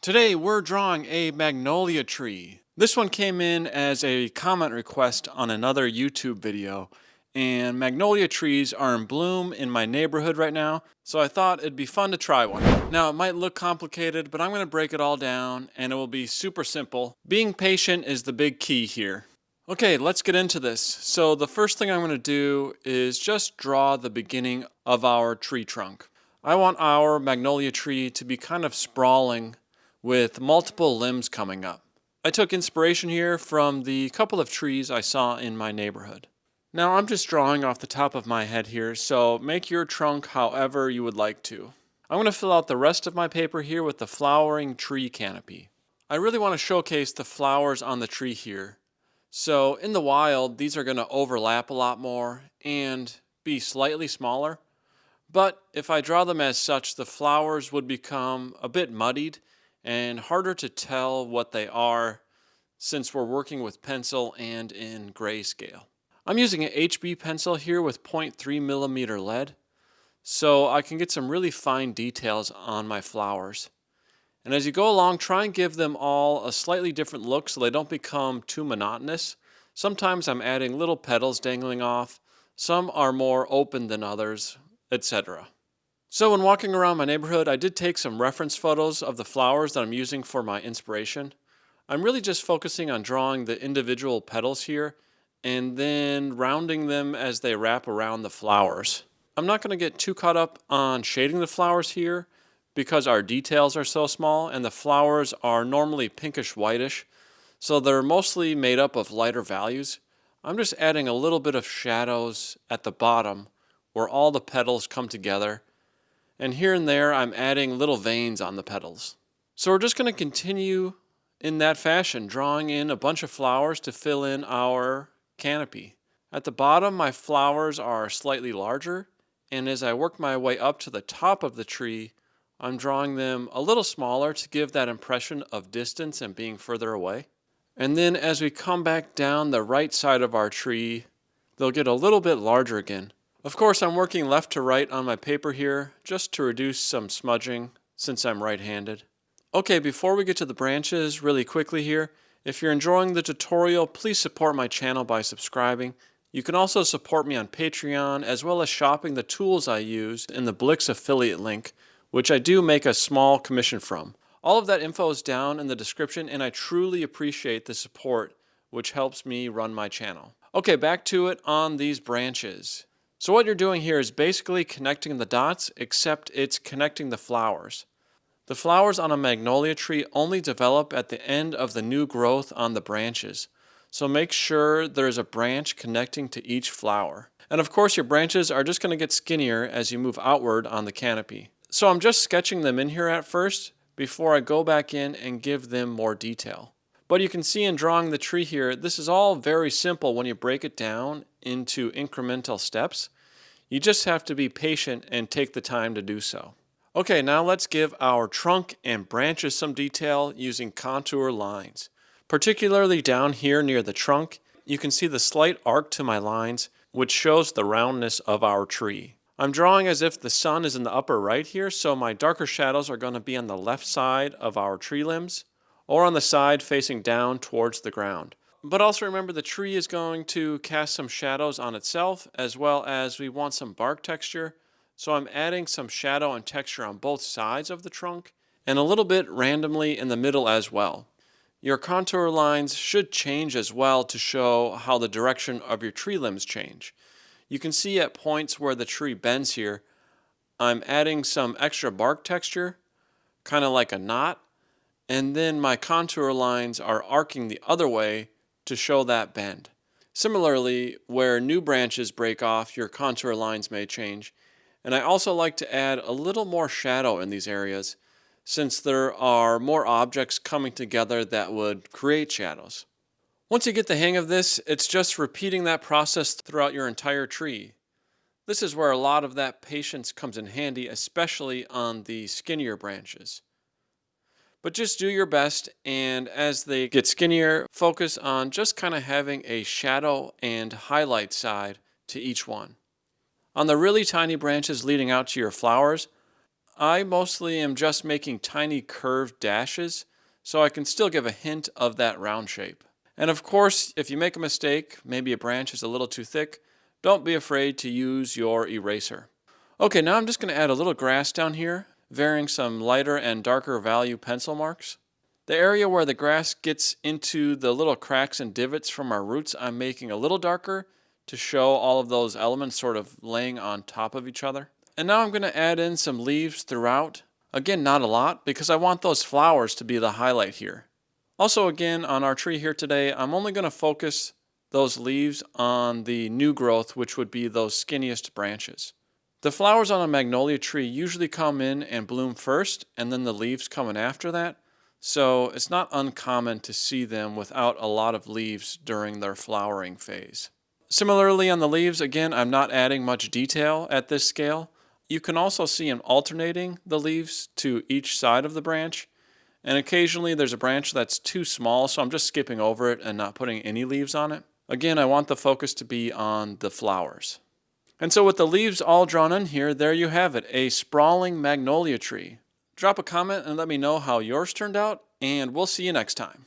Today we're drawing a magnolia tree. This one came in as a comment request on another YouTube video, and magnolia trees are in bloom in my neighborhood right now, so I thought it'd be fun to try one. Now it might look complicated, but I'm going to break it all down and it will be super simple. Being patient is the big key here. Okay, let's get into this. So the first thing I'm going to do is just draw the beginning of our tree trunk. I want our magnolia tree to be kind of sprawling with multiple limbs coming up. I took inspiration here from the couple of trees I saw in my neighborhood. Now I'm just drawing off the top of my head here, so make your trunk however you would like to. I'm going to fill out the rest of my paper here with the flowering tree canopy. I really want to showcase the flowers on the tree here. So in the wild, these are going to overlap a lot more and be slightly smaller. But if I draw them as such, the flowers would become a bit muddied and harder to tell what they are since we're working with pencil and in grayscale. I'm using an HB pencil here with 0.3 millimeter lead, so I can get some really fine details on my flowers. And as you go along, try and give them all a slightly different look so they don't become too monotonous. Sometimes I'm adding little petals dangling off, some are more open than others, etc. So when walking around my neighborhood, I did take some reference photos of the flowers that I'm using for my inspiration. I'm really just focusing on drawing the individual petals here and then rounding them as they wrap around the flowers. I'm not going to get too caught up on shading the flowers here because our details are so small and the flowers are normally pinkish whitish, so they're mostly made up of lighter values. I'm just adding a little bit of shadows at the bottom where all the petals come together, and here and there I'm adding little veins on the petals. So we're just going to continue in that fashion, drawing in a bunch of flowers to fill in our canopy. At the bottom, my flowers are slightly larger, and as I work my way up to the top of the tree, I'm drawing them a little smaller to give that impression of distance and being further away. And then as we come back down the right side of our tree, they'll get a little bit larger again. Of course, I'm working left to right on my paper here just to reduce some smudging since I'm right-handed. Okay, before we get to the branches, really quickly here, if you're enjoying the tutorial, please support my channel by subscribing. You can also support me on Patreon as well as shopping the tools I use in the Blix affiliate link, which I do make a small commission from. All of that info is down in the description, and I truly appreciate the support, which helps me run my channel. Okay, back to it on these branches. So what you're doing here is basically connecting the dots, except it's connecting the flowers. The flowers on a magnolia tree only develop at the end of the new growth on the branches. So make sure there's a branch connecting to each flower. And of course your branches are just going to get skinnier as you move outward on the canopy. So I'm just sketching them in here at first before I go back in and give them more detail. But you can see in drawing the tree here, this is all very simple when you break it down into incremental steps. You just have to be patient and take the time to do so. Okay, now let's give our trunk and branches some detail using contour lines. Particularly down here near the trunk, you can see the slight arc to my lines, which shows the roundness of our tree. I'm drawing as if the sun is in the upper right here, so my darker shadows are going to be on the left side of our tree limbs, or on the side facing down towards the ground. But also remember the tree is going to cast some shadows on itself, as well as we want some bark texture. So I'm adding some shadow and texture on both sides of the trunk, and a little bit randomly in the middle as well. Your contour lines should change as well to show how the direction of your tree limbs change. You can see at points where the tree bends here, I'm adding some extra bark texture, kind of like a knot, and then my contour lines are arcing the other way to show that bend. Similarly, where new branches break off, your contour lines may change. And I also like to add a little more shadow in these areas, since there are more objects coming together that would create shadows. Once you get the hang of this, it's just repeating that process throughout your entire tree. This is where a lot of that patience comes in handy, especially on the skinnier branches. But just do your best, and as they get skinnier, focus on just kind of having a shadow and highlight side to each one. On the really tiny branches leading out to your flowers, I mostly am just making tiny curved dashes so I can still give a hint of that round shape. And of course, if you make a mistake, maybe a branch is a little too thick, don't be afraid to use your eraser. Okay, now I'm just going to add a little grass down here, varying some lighter and darker value pencil marks. The area where the grass gets into the little cracks and divots from our roots, I'm making a little darker to show all of those elements sort of laying on top of each other. And now I'm going to add in some leaves throughout. Again, not a lot, because I want those flowers to be the highlight here. Also, again, on our tree here today, I'm only going to focus those leaves on the new growth, which would be those skinniest branches. The flowers on a magnolia tree usually come in and bloom first, and then the leaves come in after that. So it's not uncommon to see them without a lot of leaves during their flowering phase. Similarly on the leaves, again, I'm not adding much detail at this scale. You can also see I'm alternating the leaves to each side of the branch. And occasionally there's a branch that's too small, so I'm just skipping over it and not putting any leaves on it. Again, I want the focus to be on the flowers. And so with the leaves all drawn in here, there you have it, a sprawling magnolia tree. Drop a comment and let me know how yours turned out, and we'll see you next time.